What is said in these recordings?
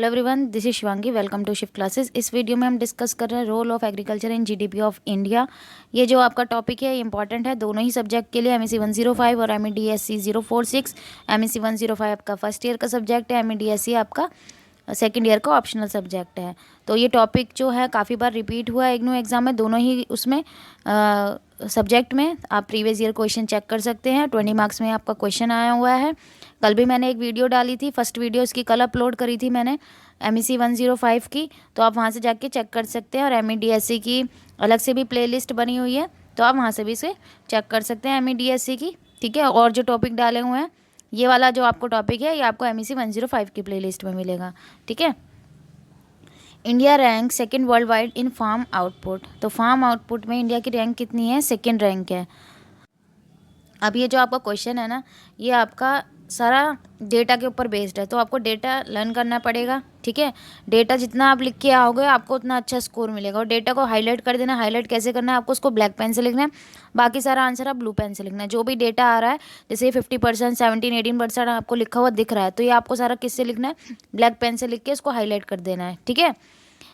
Hello everyone, this is Shivangi. Welcome to shift classes. इस video में हम डिस्कस कर रहे हैं role of agriculture in GDP of India. ये जो आपका टॉपिक है इंपॉर्टेंट है दोनों ही सब्जेक्ट के लिए, एमएससी 105 और एमईडीएससी 046। एमएससी 105 आपका फर्स्ट ईयर का सब्जेक्ट है, एमईडीएससी आपका सेकेंड ईयर का ऑप्शनल सब्जेक्ट है। तो ये टॉपिक जो है काफ़ी बार रिपीट हुआ है इग्नू एग्जाम में, दोनों ही उसमें सब्जेक्ट में। आप प्रीवियस ईयर क्वेश्चन चेक कर सकते हैं, 20 मार्क्स में आपका क्वेश्चन आया हुआ है। कल भी मैंने एक वीडियो डाली थी, फर्स्ट वीडियो इसकी कल अपलोड करी थी मैंने एमईसी 105 की, तो आप वहाँ से जाके चेक कर सकते हैं। और एमईडीएससी की अलग से भी प्लेलिस्ट बनी हुई है, तो आप वहाँ से भी इसे चेक कर सकते हैं एमईडीएससी की, ठीक है। और जो टॉपिक डाले हुए हैं, ये वाला जो आपको टॉपिक है ये आपको एमईसी 105 की प्लेलिस्ट में मिलेगा, ठीक है। India rank second world wide in farm output. तो फार्म आउटपुट में इंडिया की रैंक कितनी है? सेकंड रैंक है। अब ये जो आपका क्वेश्चन है ना, ये आपका सारा डेटा के ऊपर बेस्ड है, तो आपको डेटा लर्न करना पड़ेगा, ठीक है। डेटा जितना आप लिख के आओगे आपको उतना अच्छा स्कोर मिलेगा। और डेटा को हाईलाइट कर देना। हाईलाइट कैसे करना है? आपको उसको ब्लैक पेन से लिखना है, बाकी सारा आंसर आप ब्लू पेन से लिखना है। जो भी डेटा आ रहा है, जैसे 50%, 17-18% आपको लिखा हुआ दिख रहा है, तो ये आपको सारा किससे लिखना है? ब्लैक पेन से लिख के इसको हाईलाइट कर देना है, ठीक है।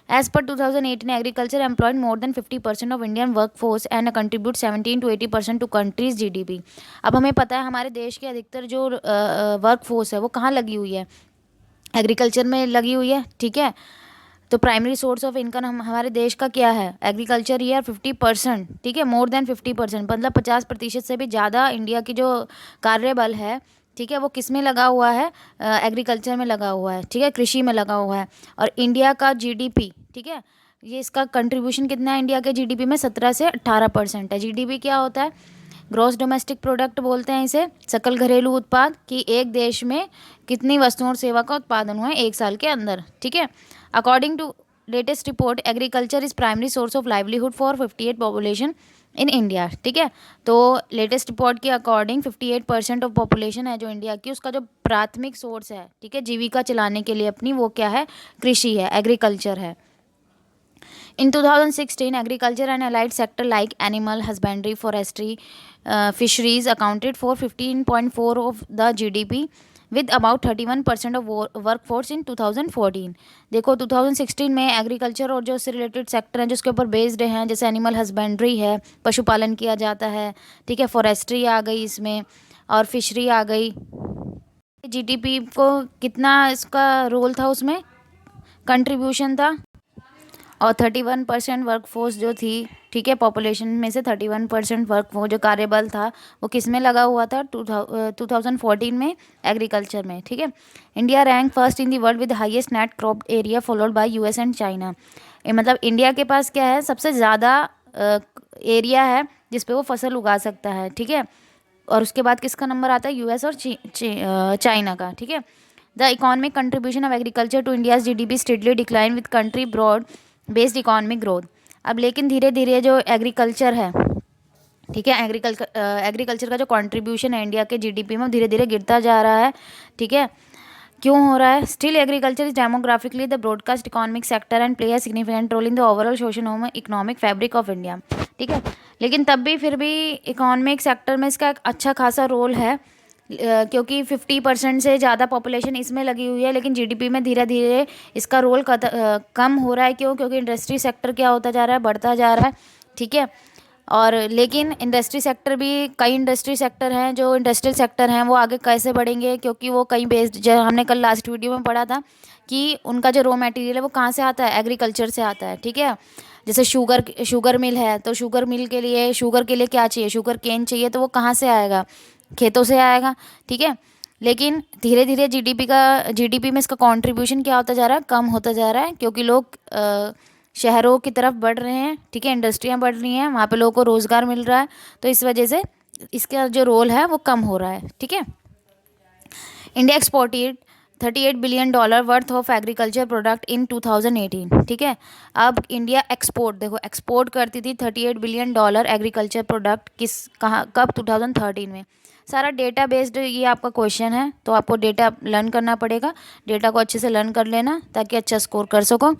As per 2018, agriculture employed more than 50% of Indian workforce and contribute 17 to 80% to country's GDP। अब हमें पता है हमारे देश के अधिकतर जो वर्कफोर्स है वो कहाँ लगी हुई है? एग्रीकल्चर में लगी हुई है, ठीक है। तो प्राइमरी सोर्स ऑफ इनकम हमारे देश का क्या है? एग्रीकल्चर। ईयर 50%, ठीक है, मोर देन 50%, मतलब 50% से भी ज़्यादा इंडिया की जो कार्यबल है, ठीक है, वो किस में लगा हुआ है? एग्रीकल्चर में लगा हुआ है, ठीक है, कृषि में लगा हुआ है। और इंडिया का जीडीपी, ठीक है, ये इसका कंट्रीब्यूशन कितना है इंडिया के जीडीपी में? 17 से 18% है। जीडीपी क्या होता है? ग्रॉस डोमेस्टिक प्रोडक्ट बोलते हैं इसे, सकल घरेलू उत्पाद, कि एक देश में कितनी वस्तुओं और सेवा का उत्पादन हुआ है एक साल के अंदर, ठीक है। According to latest report, agriculture is primary source of livelihood for 58 population in India, ठीक है। तो लेटेस्ट रिपोर्ट के अकॉर्डिंग 58% ऑफ पॉपुलेशन है जो इंडिया की, उसका जो प्राथमिक सोर्स है, ठीक है, जीविका चलाने के लिए अपनी, वो क्या है? कृषि है, एग्रीकल्चर है। In 2016, agriculture and allied sector like animal husbandry, forestry, fisheries accounted for 15.4 of the GDP with about 31% of workforce in 2014। देखो 2016 में एग्रीकल्चर और जो उससे रिलेटेड सेक्टर हैं जिसके ऊपर बेस्ड हैं, जैसे एनिमल हस्बेंड्री है, पशुपालन किया जाता है, ठीक है, फॉरेस्ट्री आ गई इसमें, और फिशरी आ गई। जीडीपी को कितना इसका रोल था, उसमें कंट्रीब्यूशन था। और 31% वर्कफोर्स जो थी, ठीक है, पॉपुलेशन में से 31% वर्कफोर्स जो कार्यबल था वो किस में लगा हुआ था? 2014 में एग्रीकल्चर में, ठीक है। India rank first in the world with highest net crop area followed by US and China. मतलब इंडिया के पास क्या है? सबसे ज़्यादा एरिया है जिस पे वो फसल उगा सकता है, ठीक है। और उसके बाद किसका नंबर आता है? यूएस और चाइना का, ठीक है। The economic contribution of agriculture to India's GDP steadily decline with country broad based economic growth. अब लेकिन धीरे धीरे जो एग्रीकल्चर है, ठीक है, एग्रीकल्चर का जो कंट्रीब्यूशन है इंडिया के जीडीपी में धीरे धीरे गिरता जा रहा है, ठीक है। क्यों हो रहा है? Still agriculture is demographically the broadcast economic sector and play a significant role in the overall social economic fabric of India, ठीक है। लेकिन तब भी फिर भी इकोनॉमिक सेक्टर में इसका एक अच्छा खासा रोल है, क्योंकि 50% से ज़्यादा पॉपुलेशन इसमें लगी हुई है, लेकिन जीडीपी में धीरे धीरे इसका रोल कम हो रहा है। क्यों? क्योंकि इंडस्ट्री सेक्टर क्या होता जा रहा है? बढ़ता जा रहा है, ठीक है। और लेकिन इंडस्ट्री सेक्टर भी, कई इंडस्ट्री सेक्टर हैं जो इंडस्ट्रियल सेक्टर हैं, वो आगे कैसे बढ़ेंगे? क्योंकि वो कहीं बेस्ड, जो हमने कल लास्ट वीडियो में पढ़ा था कि उनका जो रॉ मटेरियल है वो कहाँ से आता है? एग्रीकल्चर से आता है, ठीक है। जैसे शुगर मिल है, तो शुगर मिल के लिए, शुगर के लिए क्या चाहिए? शुगर केन चाहिए, तो वो कहाँ से आएगा? खेतों से आएगा, ठीक है। लेकिन धीरे धीरे जीडीपी में इसका कंट्रीब्यूशन क्या होता जा रहा है? कम होता जा रहा है, क्योंकि लोग शहरों की तरफ बढ़ रहे हैं, ठीक है, इंडस्ट्रियाँ बढ़ रही हैं, वहाँ पे लोगों को रोज़गार मिल रहा है, तो इस वजह से इसका जो रोल है वो कम हो रहा है, ठीक है। India exported $38 billion worth of agriculture product in 2018, ठीक है। अब इंडिया देखो एक्सपोर्ट करती थी $38 बिलियन एग्रीकल्चर प्रोडक्ट, कहाँ, कब? 2013 में। सारा डेटा बेस्ड ये आपका क्वेश्चन है, तो आपको डेटा लर्न करना पड़ेगा। डेटा को अच्छे से लर्न कर लेना ताकि अच्छा स्कोर कर सको,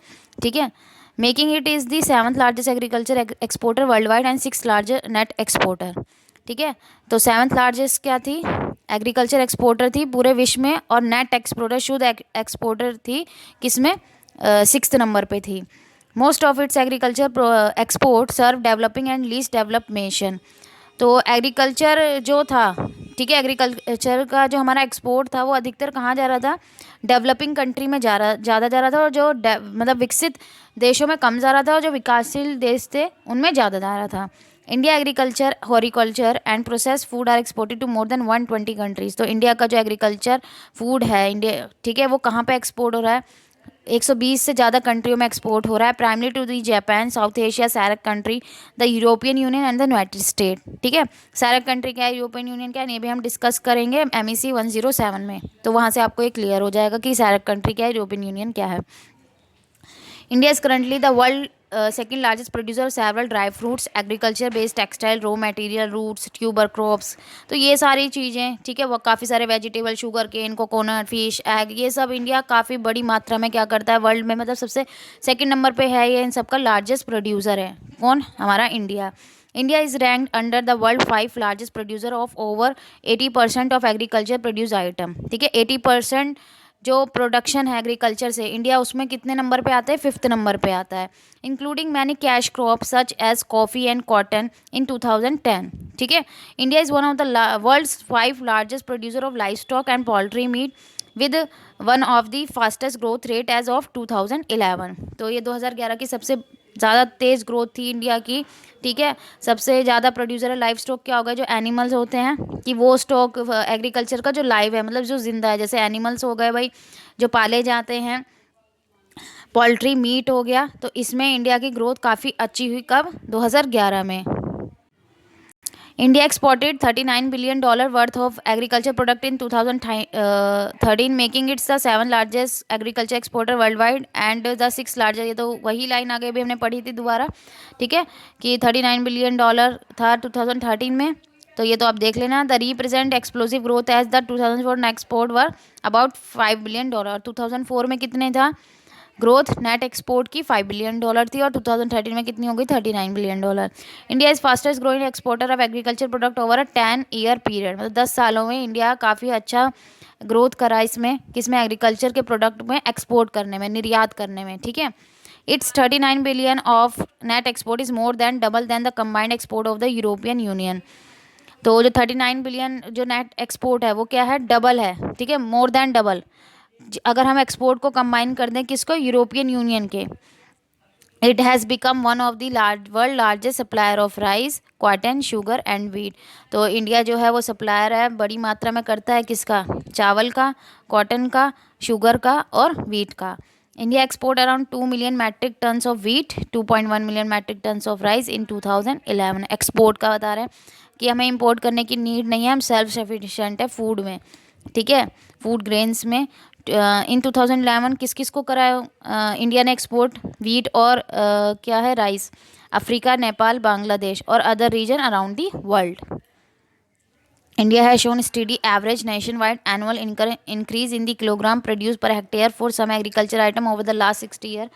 ठीक है। Making it is the 7th largest agriculture exporter world wide and 6th largest net exporter, ठीक है। तो 7th लार्जेस्ट क्या थी? एग्रीकल्चर एक्सपोर्टर थी पूरे विश्व में, और नेट एक्सपोर्टर शुद्ध एक्सपोर्टर थी किसमें, 6th नंबर पे थी। Most of its agriculture export serve developing and least developed nation. तो एग्रीकल्चर जो था, ठीक है, एग्रीकल्चर का जो हमारा एक्सपोर्ट था वो अधिकतर कहाँ जा रहा था, डेवलपिंग कंट्री में ज़्यादा जा रहा था, और जो मतलब विकसित देशों में कम जा रहा था, और जो विकासशील देश थे उनमें ज़्यादा जा रहा था। India agriculture, horticulture and process food are exported to more than 120 countries. तो इंडिया का जो एग्रीकल्चर फूड है इंडिया, ठीक है, वो कहाँ पे एक्सपोर्ट हो रहा है, 120 से ज़्यादा कंट्रियों में एक्सपोर्ट हो रहा है, primary to the Japan, South Asia, SAARC country, the European Union and the United State. ठीक है, सार्क कंट्री क्या है, यूरोपियन यूनियन क्या है, ये भी हम डिस्कस करेंगे MEC 107 में, तो वहाँ से आपको ये क्लियर हो जाएगा कि सार्क कंट्री क्या है, यूरोपियन यूनियन क्या है। India is currently the world second largest producer of several dry fruits, agriculture based textile, raw material, roots, tuber crops. तो ये सारी चीज़ें, ठीक है, वो काफ़ी सारे vegetable, sugar cane, coconut, fish, egg, ये सब इंडिया काफ़ी बड़ी मात्रा में क्या करता है वर्ल्ड में, मतलब सबसे सेकंड नंबर पे है ये, इन सबका लार्जेस्ट प्रोड्यूसर है कौन, हमारा India. India is ranked under the world 5 largest producer of over 80% of agriculture produce item. ठीक है, 80% जो प्रोडक्शन है एग्रीकल्चर से, इंडिया उसमें कितने नंबर पे आता है, 5th नंबर पे आता है, including many cash crop such as coffee and cotton in 2010। ठीक है, India is one of the world's 5 largest producer of livestock and poultry meat with one of the fastest growth rate as of 2011। तो ये 2011 की सबसे ज़्यादा तेज़ growth थी India की। ठीक है, सबसे ज़्यादा प्रोड्यूसर है लाइव स्टॉक, क्या होगा, जो एनिमल्स होते हैं, कि वो स्टॉक एग्रीकल्चर का जो लाइव है, मतलब जो जिंदा है, जैसे एनिमल्स हो गए भाई जो पाले जाते हैं, पोल्ट्री मीट हो गया, तो इसमें इंडिया की ग्रोथ काफ़ी अच्छी हुई। कब, 2011 में। India exported $39 billion worth of agriculture product in 2013, making it's the 7th largest agriculture exporter world wide and the 6th largest. ये तो वही लाइन आगे भी हमने पढ़ी थी दोबारा, ठीक है, कि $39 बिलियन था 2013 में, तो ये तो आप देख लेना। The represent explosive growth as the 2004 export were about $5 billion. 2004 में कितने था ग्रोथ नेट एक्सपोर्ट की, $5 बिलियन थी, और 2013 में कितनी हो गई, $39 billion. India is fastest growing exporter of agriculture product over a 10-year period. मतलब 10 सालों में इंडिया काफ़ी अच्छा ग्रोथ करा इसमें, किसमें, एग्रीकल्चर के प्रोडक्ट में एक्सपोर्ट करने में, निर्यात करने में। ठीक है, it's 39 billion of net export is more than double than the combined export of the European Union. तो जो 39 बिलियन जो नेट एक्सपोर्ट है वो क्या है, डबल है। ठीक है, मोर देन डबल, अगर हम एक्सपोर्ट को कंबाइन कर दें किसको, यूरोपियन यूनियन के। It has become one of the world largest supplier of rice, cotton, sugar and wheat. तो इंडिया जो है वो सप्लायर है, बड़ी मात्रा में करता है किसका, चावल का, कॉटन का, शुगर का और वीट का। India export around 2 million metric tons of wheat, 2.1 million metric tons of rice in 2011। Export का बता रहे हैं कि हमें इंपोर्ट करने की नीड नहीं है, हम सेल्फ सफिशिएंट है फूड में। ठीक है, फूड ग्रेन्स में। इन 2011 किस किस को कराया इंडिया ने एक्सपोर्ट, वीट और क्या है, राइस, अफ्रीका, नेपाल, बांग्लादेश और other region around the world. India has shown steady average nationwide annual increase in the kilogram produced per hectare for some agriculture item over the last 60 year।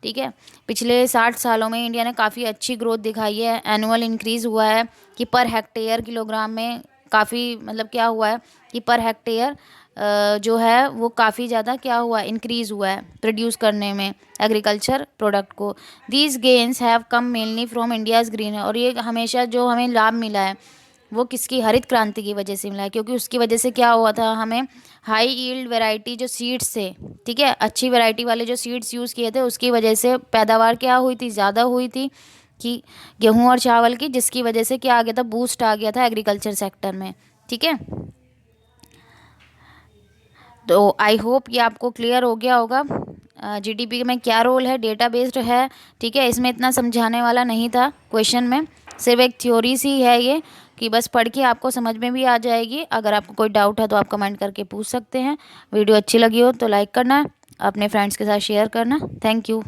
ठीक है, पिछले 60 सालों में India ने काफ़ी अच्छी ग्रोथ दिखाई है, एनुअल इंक्रीज़ हुआ है कि पर हेक्टेयर किलोग्राम में काफ़ी, मतलब क्या हुआ है कि पर हेक्टेयर जो है वो काफ़ी ज़्यादा क्या हुआ है, इंक्रीज़ हुआ है प्रोड्यूस करने में एग्रीकल्चर प्रोडक्ट को। These gains have come mainly from India's green, और ये हमेशा जो हमें लाभ मिला है वो किसकी, हरित क्रांति की वजह से मिला है, क्योंकि उसकी वजह से क्या हुआ था, हमें हाई यील्ड वैरायटी जो सीड्स थे, ठीक है, अच्छी वैरायटी वाले जो सीड्स यूज़ किए थे, उसकी वजह से पैदावार क्या हुई थी, ज़्यादा हुई थी कि गेहूं और चावल की, जिसकी वजह से क्या आ गया था, बूस्ट आ गया था एग्रीकल्चर सेक्टर में। ठीक है, तो आई होप ये आपको क्लियर हो गया होगा जीडीपी में क्या रोल है, डेटा बेस्ड है। ठीक है, इसमें इतना समझाने वाला नहीं था क्वेश्चन में, सिर्फ एक थ्योरी सी है ये, कि बस पढ़ के आपको समझ में भी आ जाएगी। अगर आपको कोई डाउट है तो आप कमेंट करके पूछ सकते हैं। वीडियो अच्छी लगी हो तो लाइक करना, अपने फ्रेंड्स के साथ शेयर करना। Thank you.